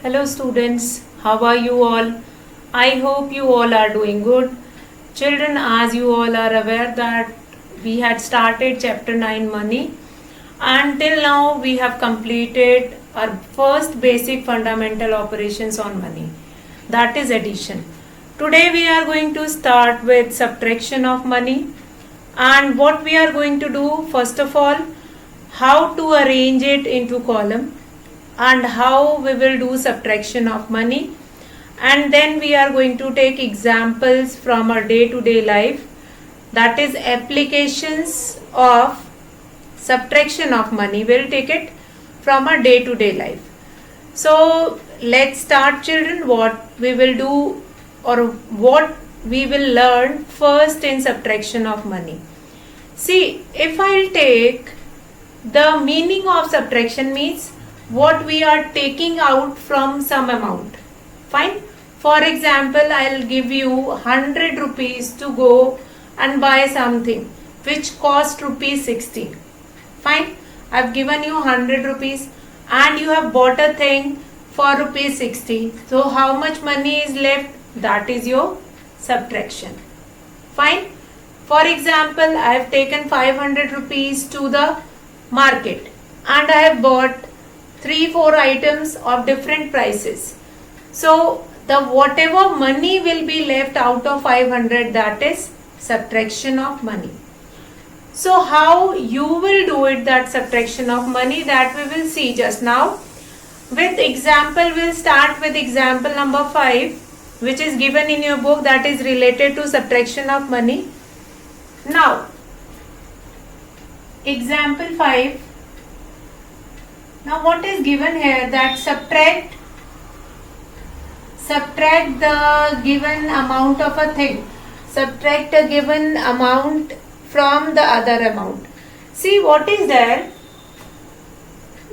Hello students, how are you all? I hope you all are doing good. Children, as you all are aware that we had started chapter 9 money. Until now we have completed our first basic fundamental operations on money, that is addition. Today we are going to start with subtraction of money, and what we are going to do, first of all, how to arrange it into column and how we will do subtraction of money, and then we are going to take examples from our day-to-day life, that is applications of subtraction of money. We'll take it from our day-to-day life. So let's start, children. What we will do or what we will learn first in subtraction of money. See, if I'll take the meaning of subtraction means what we are taking out from some amount. Fine. For example, I'll give you 100 rupees to go and buy something which cost rupees 60. Fine. I've given you 100 rupees and you have bought a thing for rupees 60. So how much money is left? That is your subtraction. Fine. For example, I have taken 500 rupees to the market and I have bought 3-4 items of different prices. So the whatever money will be left out of 500, that is subtraction of money. So how you will do it, that subtraction of money, that we will see just now. With example, we'll start with example number 5, which is given in your book, that is related to subtraction of money. Now, example 5. Now what is given here, that subtract the given amount of a thing. Subtract a given amount from the other amount. See what is there?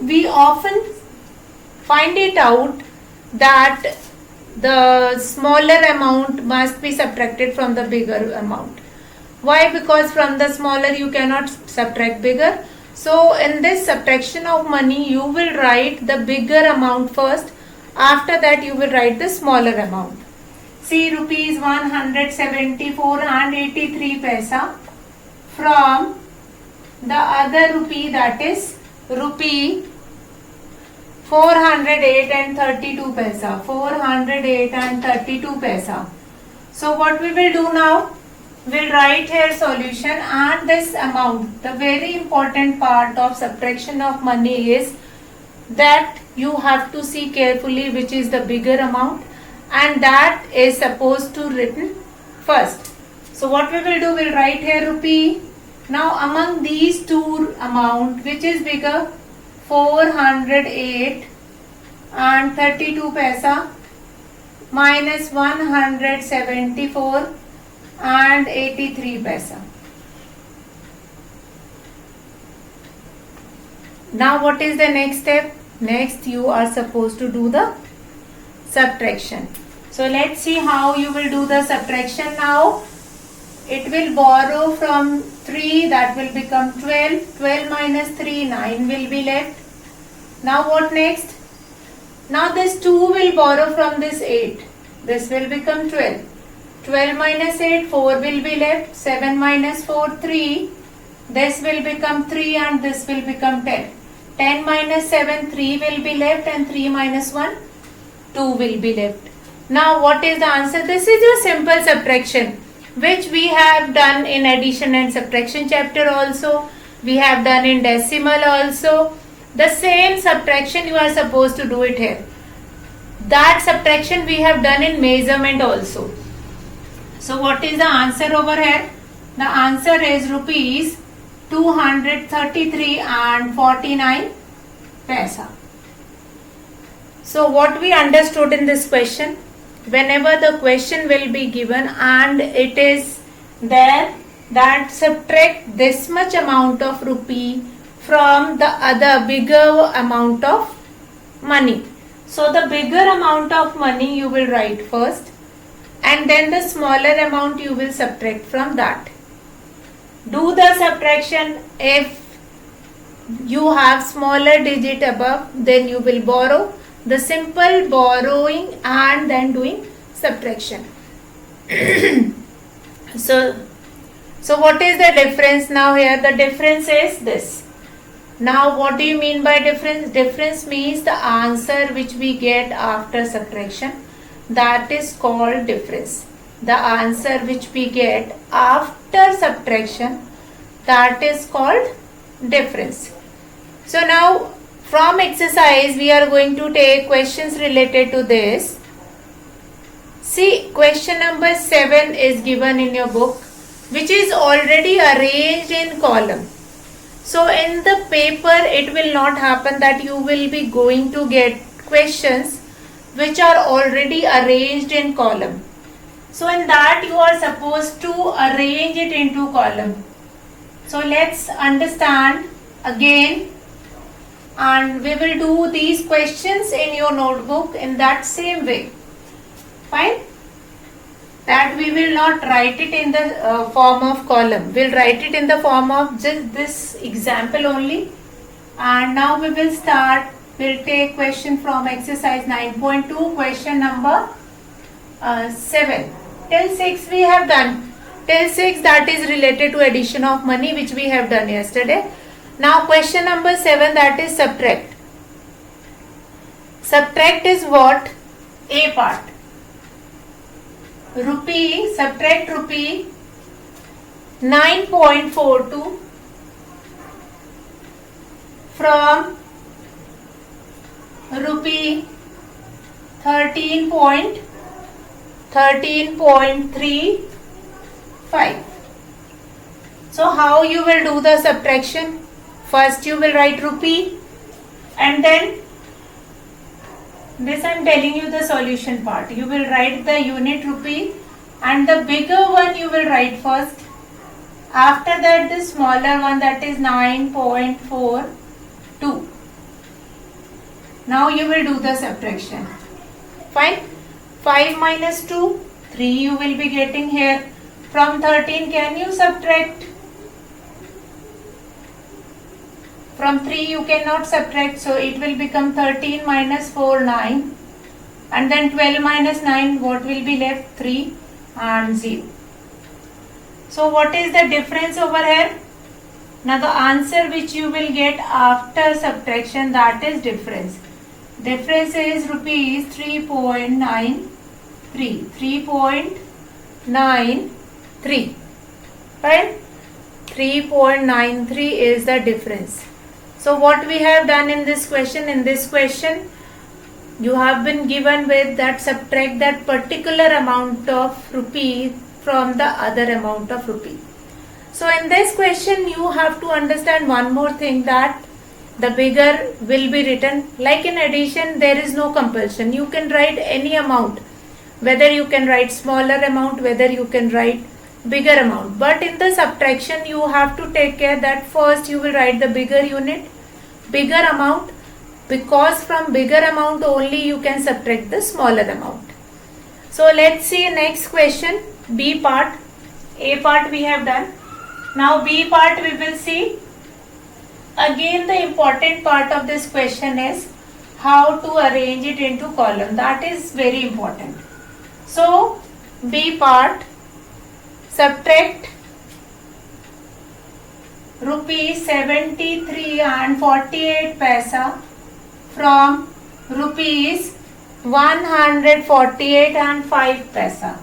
We often find it out that the smaller amount must be subtracted from the bigger amount. Why? Because from the smaller you cannot subtract bigger. So in this subtraction of money, you will write the bigger amount first. After that, you will write the smaller amount. See, rupees 174 and 83 paisa from the other rupee, that is rupee 408 and 32 paisa. 408 and 32 paisa. So what we will do now? We'll write here solution, and this amount, the very important part of subtraction of money is that you have to see carefully which is the bigger amount, and that is supposed to written first. So what we will do, we'll write here rupee. Now among these two amount, which is bigger? 408 and 32 paisa minus 174 and 83 paisa. Now what is the next step? Next you are supposed to do the subtraction. So let's see how you will do the subtraction now. It will borrow from 3, that will become 12. 12 minus 3, 9 will be left. Now what next? Now this 2 will borrow from this 8. This will become 12. 12 minus 8, 4 will be left. 7 minus 4, 3. This will become 3 and this will become 10. 10 minus 7, 3 will be left, and 3 minus 1, 2 will be left. Now what is the answer? This is your simple subtraction, which we have done in addition and subtraction chapter also. We have done in decimal also. The same subtraction you are supposed to do it here. That subtraction we have done in measurement also. So what is the answer over here? The answer is rupees 233 and 49 paisa. So what we understood in this question, whenever the question will be given and it is there that subtract this much amount of rupee from the other bigger amount of money. So the bigger amount of money you will write first, and then the smaller amount you will subtract from that. Do the subtraction. If you have smaller digit above, then you will borrow. the simple borrowing and then doing subtraction. So what is the difference now here? The difference is this. Now what do you mean by difference? Difference means the answer which we get after subtraction, that is called difference. The answer which we get after subtraction, that is called difference. So now from exercise we are going to take questions related to this. See, question number 7 is given in your book, which is already arranged in column. So in the paper it will not happen that you will be going to get questions which are already arranged in column. So in that you are supposed to arrange it into column. So let's understand again, and we will do these questions in your notebook in that same way. Fine? That we will not write it in the form of column. We'll write it in the form of just this example only. And now we will start. We'll take question from exercise 9.2, question number 7. Till 6 we have done. Till 6, that is related to addition of money, which we have done yesterday. Now question number 7, that is subtract. Subtract is what? A part. Rupee, subtract rupee 9.42 from rupee 13.35. So how you will do the subtraction? First you will write rupee, and then this I am telling you the solution part. You will write the unit rupee, and the bigger one you will write first. After that the smaller one, that is 9.42. Now you will do the subtraction. Fine. 5 minus 2, 3 you will be getting here. From 13 can you subtract? From 3 you cannot subtract, so it will become 13 minus 4, 9. And then 12 minus 9, what will be left? 3 and 0. So what is the difference over here? Now the answer which you will get after subtraction, that is difference. Difference is rupees 3.93. 3.93. Right? 3.93 is the difference. So what we have done in this question? In this question, you have been given with that subtract that particular amount of rupee from the other amount of rupee. So in this question, you have to understand one more thing, that the bigger will be written. Like in addition, there is no compulsion. You can write any amount, whether you can write smaller amount, whether you can write bigger amount. But in the subtraction, you have to take care that first you will write the bigger unit, bigger amount, because from bigger amount only you can subtract the smaller amount. So let's see next question, B part. A part we have done. Now B part we will see. Again the important part of this question is how to arrange it into column. That is very important. So B part, subtract rupees 73 and 48 paisa from rupees 148 and 5 paisa.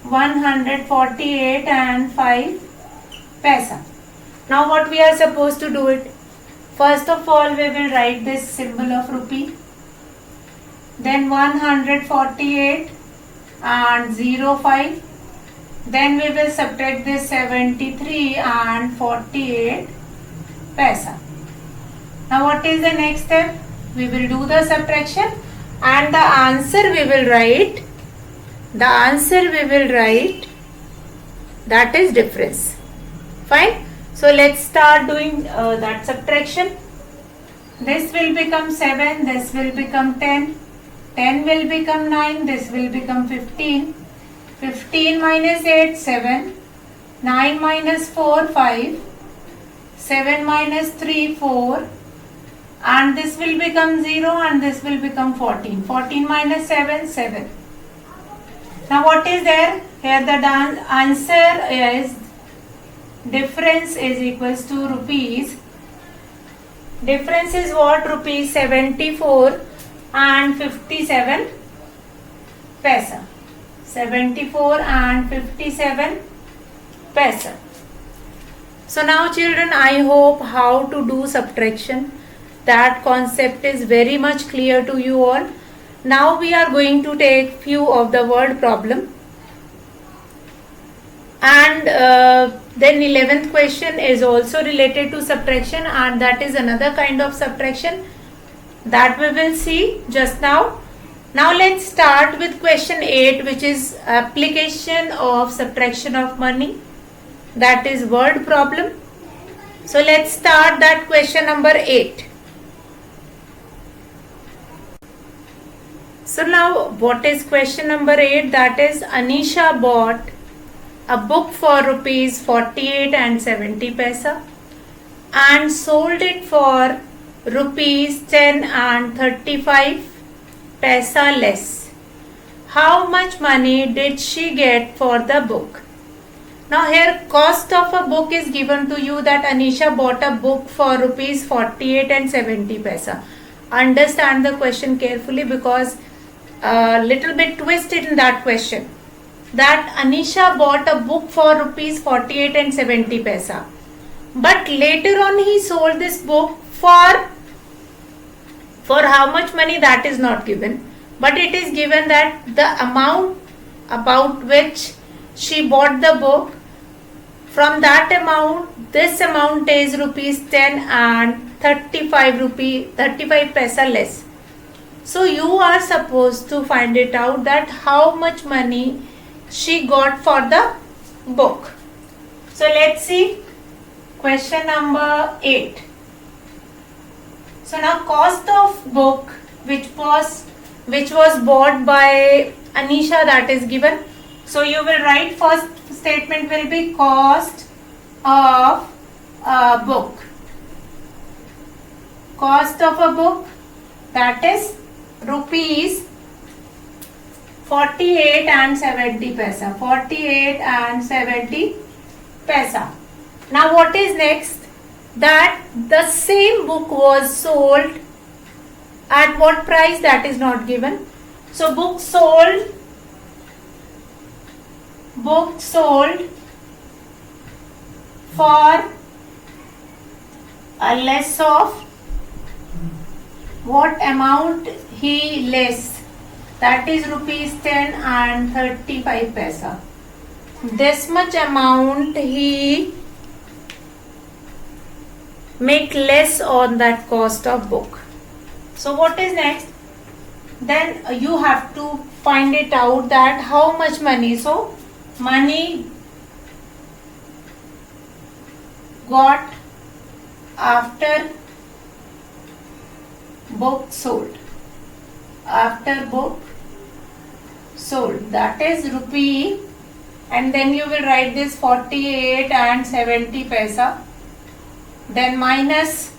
148 and 5 paisa. Now what we are supposed to do it? First of all, we will write this symbol of rupee. Then 148 and 05. Then we will subtract this 73 and 48 paisa. Now what is the next step? We will do the subtraction, and the answer we will write. The answer we will write, that is difference. Fine. So let's start doing that subtraction. This will become 7, this will become 10, 10 will become 9, this will become 15. 15 minus 8, 7, 9 minus 4, 5, 7 minus 3, 4, and this will become 0 and this will become 14. 14 minus 7, 7. Now what is there? Here the answer is difference is equals to rupees. Difference is what? Rupees 74 and 57 paisa. 74 and 57 paisa. So now children, I hope how to do subtraction. That concept is very much clear to you all. Now we are going to take few of the word problem. And then 11th question is also related to subtraction, and that is another kind of subtraction that we will see just now. Now let's start with question 8, which is application of subtraction of money. That is word problem. So let's start that question number 8. So now what is question number 8? That is Anisha bought a book for rupees 48 and 70 paisa and sold it for rupees 10 and 35 paisa less. How much money did she get for the book? Now here cost of a book is given to you, that Anisha bought a book for rupees 48 and 70 paisa. Understand the question carefully, because a little bit twisted in that question. That Anisha bought a book for rupees 48 and 70 paisa. But later on he sold this book for how much money, that is not given. But it is given that the amount about which she bought the book, from that amount, this amount is rupees 10 and 35 paisa less. So you are supposed to find it out that how much money she got for the book. So let's see question number 8. So now cost of book which was bought by Anisha, that is given. So you will write, first statement will be cost of a book. Cost of a book, that is rupees 48 and 70 paisa. 48 and 70 paisa. Now what is next? That the same book was sold at what price, that is not given. So book sold for a less of what amount he less, that is rupees 10 and 35 paisa. This much amount he make less on that cost of book. So what is next? Then you have to find it out that how much money. So money got after book sold. After book sold, that is rupee, and then you will write this 48 and 70 paisa, then minus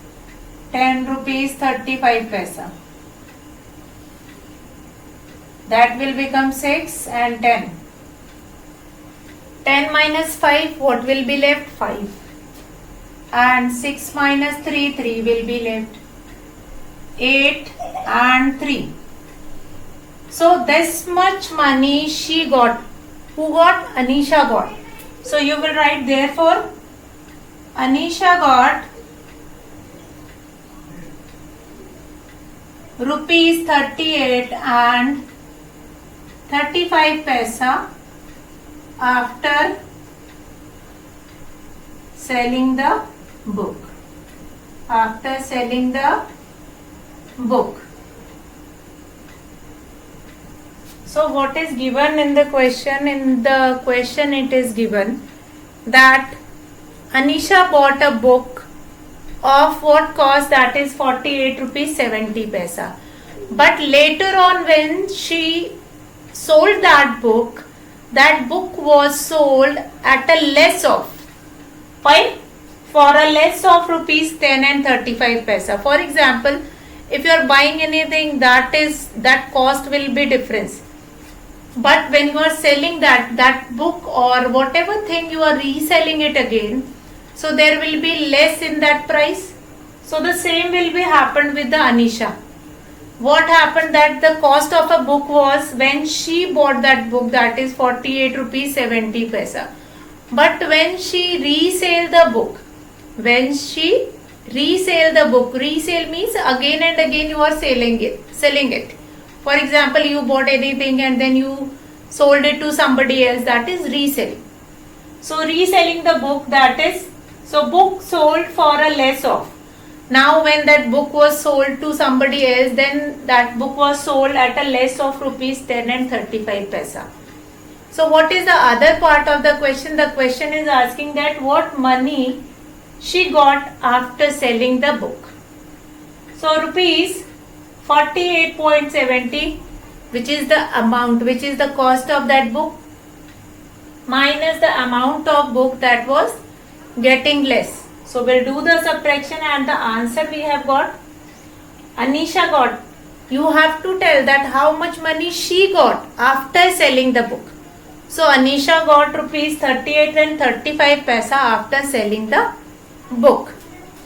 10 rupees 35 paisa. That will become 6 and 10. 10 minus 5, what will be left? 5. And 6 minus 3, 3 will be left. 8 and 3. So this much money she got. Who got? Anisha got. So you will write, therefore Anisha got rupees 38 and 35 paisa after selling the book. After selling the book. So what is given in the question? In the question it is given that Anisha bought a book of what cost, that is 48 rupees 70 paisa. But later on when she sold that book was sold at a less of for a less of rupees 10 and 35 paisa. For example, if you are buying anything, that cost will be difference. But when you are selling that book or whatever thing, you are reselling it again, so there will be less in that price. So the same will be happened with the Anisha. What happened, that the cost of a book was, when she bought that book, that is 48 rupees 70 paisa. But when she resale the book, resale means again and again you are selling it. For example, you bought anything and then you sold it to somebody else, that is reselling. So reselling the book, that is, so book sold for a less of. Now when that book was sold to somebody else, then that book was sold at a less of rupees 10 and 35 paisa. So what is the other part of the question? The question is asking that what money she got after selling the book. So rupees 48.70, which is the amount, which is the cost of that book, minus the amount of book that was getting less. So we'll do the subtraction and the answer we have got. Anisha got, you have to tell that how much money she got after selling the book. So Anisha got rupees 38 and 35 paisa after selling the book.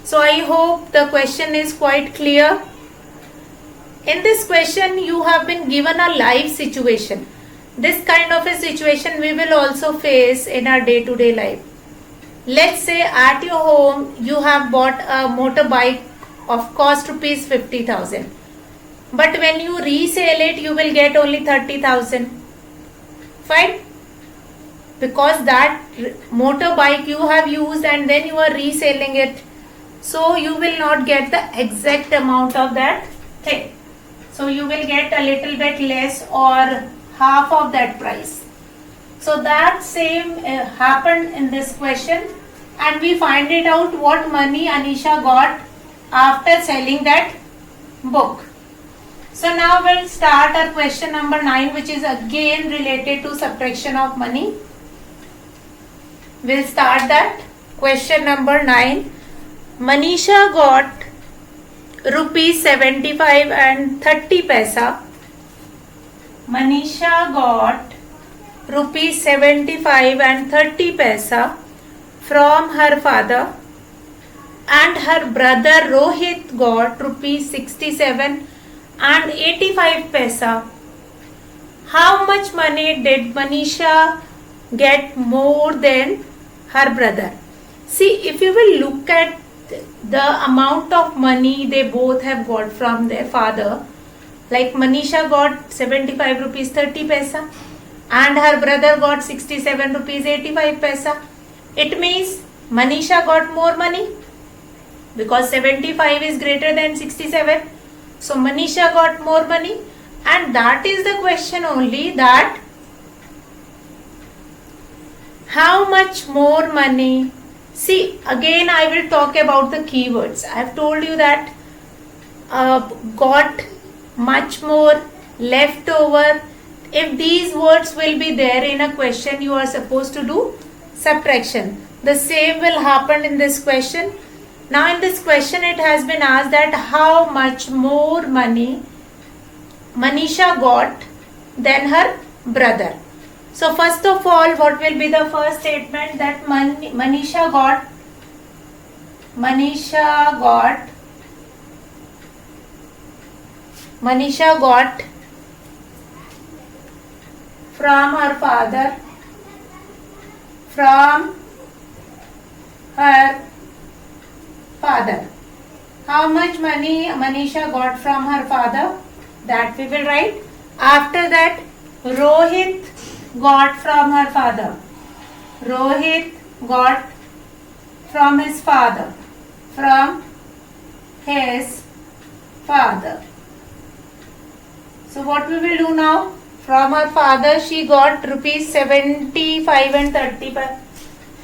So I hope the question is quite clear. In this question you have been given a live situation. This kind of a situation we will also face in our day-to-day life. Let's say at your home you have bought a motorbike of cost rupees 50,000. But when you resell it, you will get only 30,000. Fine? Because that motorbike you have used and then you are reselling it. So you will not get the exact amount of that thing. So you will get a little bit less or half of that price. So that same happened in this question, and we find it out what money Anisha got after selling that book. So now we'll start our question number 9, which is again related to subtraction of money. We'll start that. Question number 9. Manisha got rupees 75 and 30 paisa. Manisha got rupees 75 and 30 paisa from her father, and her brother Rohit got rupees 67 and 85 paisa. How much money did Manisha get more than her brother? See, if you will look at the amount of money they both have got from their father, like Manisha got 75 rupees 30 paisa and her brother got 67 rupees 85 paisa. It means Manisha got more money because 75 is greater than 67. So Manisha got more money, and that is the question only, that how much more money. See, again I will talk about the keywords. I have told you that got, much more, leftover. If these words will be there in a question, you are supposed to do subtraction. The same will happen in this question. Now in this question it has been asked that how much more money Manisha got than her brother. So first of all, what will be the first statement? That Manisha got from her father, How much money Manisha got from her father? That we will write. After that, Rohit got from her father. Rohit got from his father. So what we will do now? From her father she got rupees 75 and 30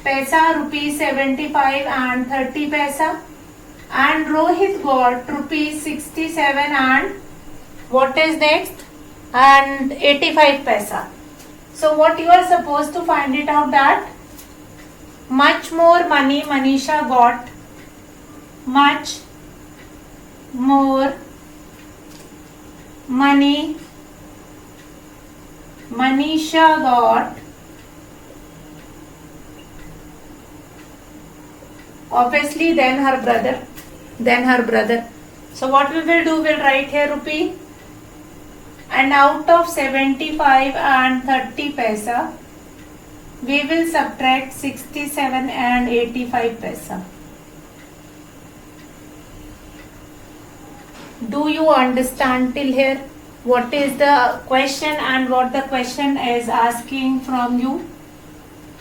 paisa, rupees 75 and 30 paisa, and Rohit got rupees 67 and what is next? And 85 paisa. So what you are supposed to find it out, that much more money Manisha got. Much more money Manisha got. Obviously then her brother. So what we will do, we'll write here rupee, and out of 75 and 30 paisa we will subtract 67 and 85 paisa. Do you understand till here what is the question and what the question is asking from you?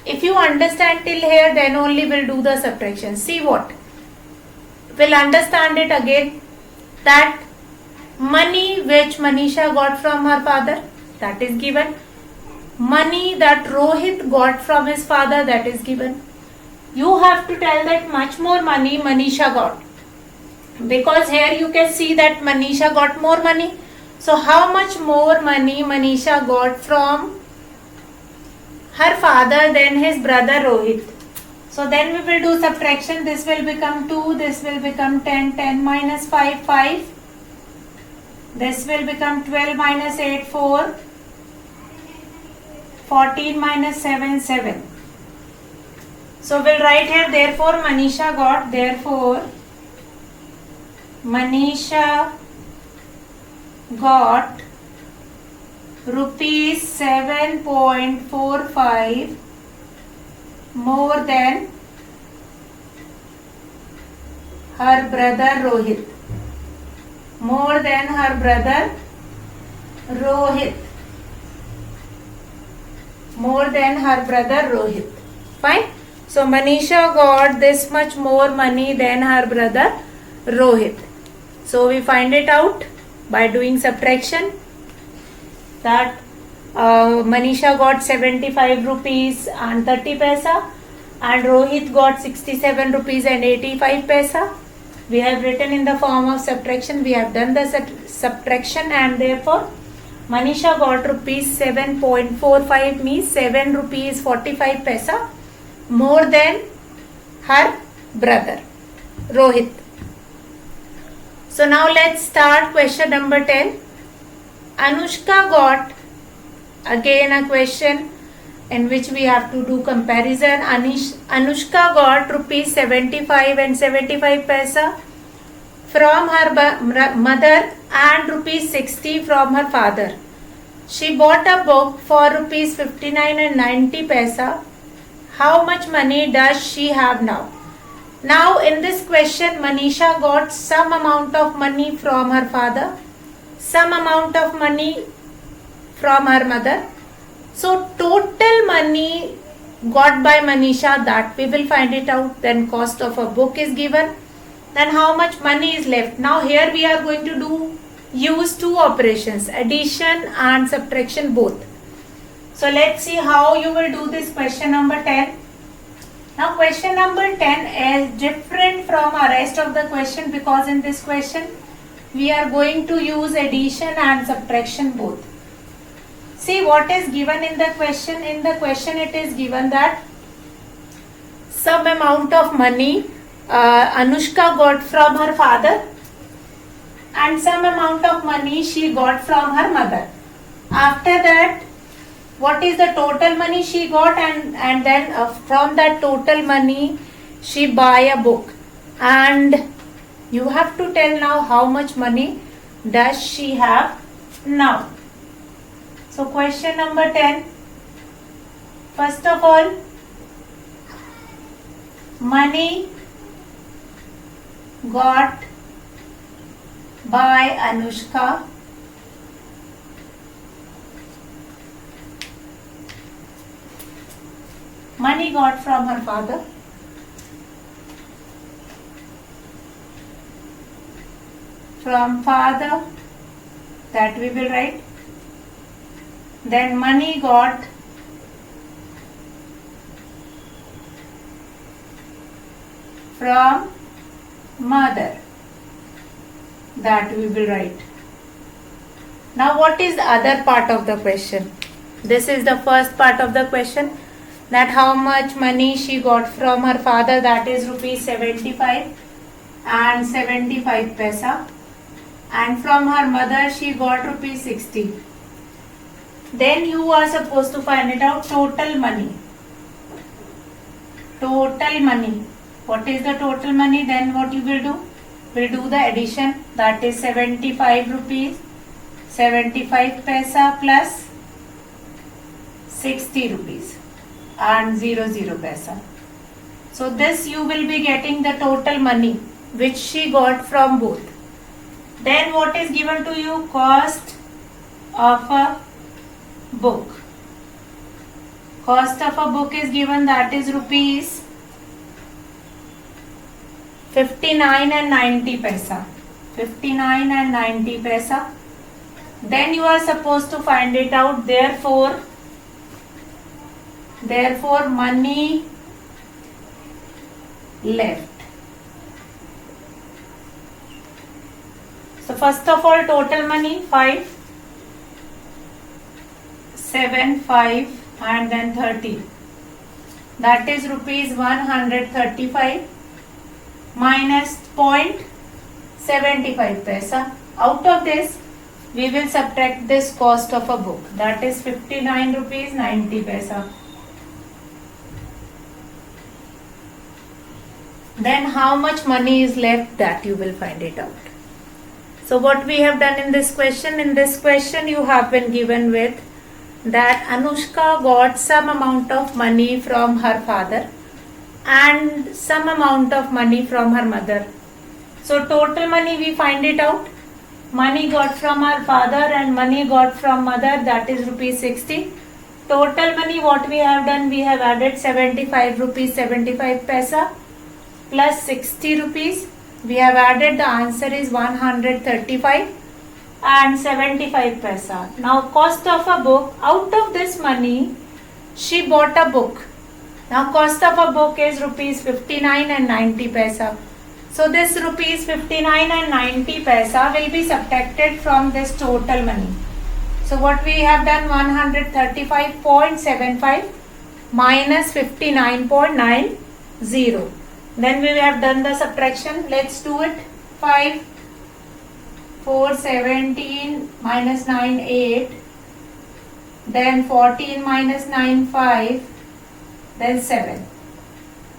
If you understand till here, then only we'll do the subtraction. See what? We'll understand it again, that money which Manisha got from her father, that is given. Money that Rohit got from his father, that is given. You have to tell that much more money Manisha got. Because here you can see that Manisha got more money. So how much more money Manisha got from her father than his brother Rohit? So then we will do subtraction. This will become 2, this will become 10, 10 minus 5, 5. This will become 12 minus 8, 4. 14 minus 7, 7. So we'll write here, therefore Manisha got rupees 7.45 more than her brother Rohit. More than her brother Rohit. More than her brother Rohit. Fine. So Manisha got this much more money than her brother Rohit. So we find it out by doing subtraction, that Manisha got 75 rupees and 30 paisa and Rohit got 67 rupees and 85 paisa. We have written in the form of subtraction. We have done the subtraction, and therefore Manisha got rupees 7.45 means 7 rupees 45 paisa more than her brother Rohit. So now let's start question number 10. Anushka got, again a question in which we have to do comparison. Anushka got rupees 75 and 75 paisa from her mother and rupees 60 from her father. She bought a book for rupees 59 and 90 paisa. How much money does she have now? Now in this question, Manisha got some amount of money from her father, some amount of money from her mother. So total money got by Manisha, that we will find it out. Then cost of a book is given. Then how much money is left? Now here we are going to use two operations, addition and subtraction both. So let's see how you will do this question number 10. Now question number 10 is different from our rest of the question, because in this question we are going to use addition and subtraction both. See what is given in the question. In the question it is given that some amount of money Anushka got from her father and some amount of money she got from her mother. After that, what is the total money she got, and then from that total money she buy a book, and you have to tell now how much money does she have now. So question number 10, first of all, money got by Anushka money got from her father, from father, that we will write. Then money got from mother, that we will write. Now what is the other part of the question? This is the first part of the question. that how much money she got from her father, that is rupees 75 and 75 paisa, and from her mother she got rupees 60. Then you are supposed to find it out total money. Total money. What is the total money? Then what you will do? We'll do the addition, that is 75 rupees 75 paisa plus 60 rupees and 00 paisa. So this you will be getting the total money which she got from both. Then what is given to you? Cost of a book. Cost of a book is given, that is rupees 59 and 90 paisa. 59 and 90 paisa. Then you are supposed to find it out. Therefore money left. So first of all, total money 5, 7, 5 and then 30. That is rupees 135 minus 0.75 paisa. Out of this we will subtract this cost of a book, that is 59 rupees 90 paisa. Then how much money is left, that you will find it out. So what we have done in this question you have been given with that Anushka got some amount of money from her father and some amount of money from her mother. So total money we find it out. Money got from her father and money got from mother, that is rupees 60. Total money what we have done, we have added 75 rupees 75 paisa plus 60 rupees. We have added, the answer is 135 and 75 paisa. Now cost of a book, out of this money she bought a book. Now cost of a book is rupees 59 and 90 paisa. So this rupees 59 and 90 paisa will be subtracted from this total money. So what we have done, 135.75 minus 59.90. Then we have done the subtraction. Let's do it. 5, 4, 17 minus 9, 8. Then 14 minus 9, 5. Then 7.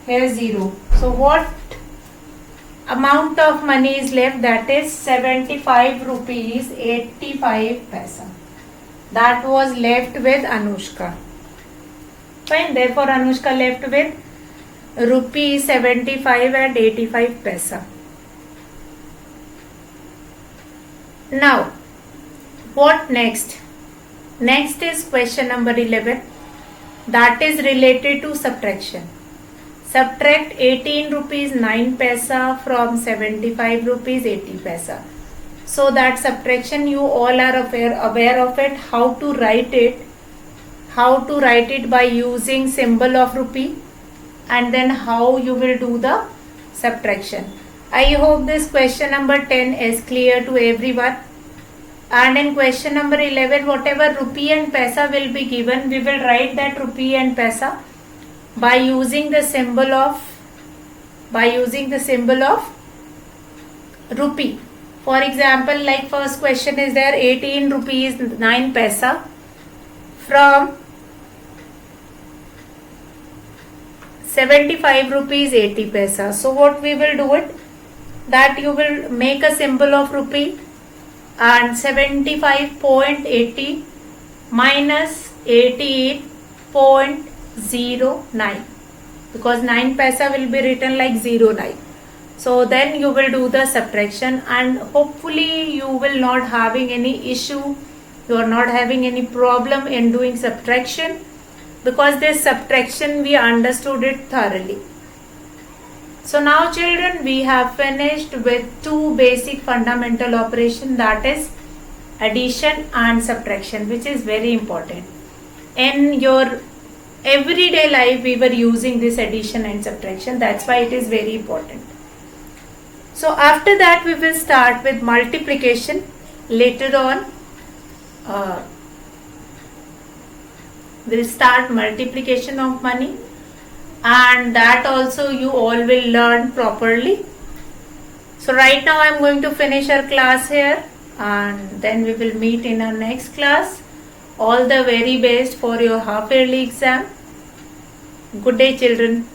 Here 0. So what amount of money is left? That is 75 rupees 85 paisa. That was left with Anushka. Fine. Therefore Anushka left with rupees 75 and 85 paisa. Now what next? Next is question number 11, that is related to subtraction. Subtract 18 rupees 9 paisa from 75 rupees 80 paisa. So that subtraction you all are aware of it. How to write it? By using symbol of rupee, and then how you will do the subtraction. I hope this question number 10 is clear to everyone. And in question number 11, whatever rupee and paisa will be given, we will write that rupee and paisa by using the symbol of rupee. For example, like first question is there, 18 rupees 9 paisa from 75 rupees 80 paisa. So what we will do it, that you will make a symbol of rupee and 75.80 minus 88.09, because 9 paisa will be written like 09. So then you will do the subtraction, and hopefully you will not having any issue, you are not having any problem in doing subtraction, because this subtraction we understood it thoroughly. So now children, we have finished with two basic fundamental operation, that is addition and subtraction, which is very important. In your everyday life we were using this addition and subtraction, that's why it is very important. So after that we will start with multiplication later on. we'll start multiplication of money, and that also you all will learn properly. So right now I'm going to finish our class here, and then we will meet in our next class. All the very best for your half yearly exam. Good day, children.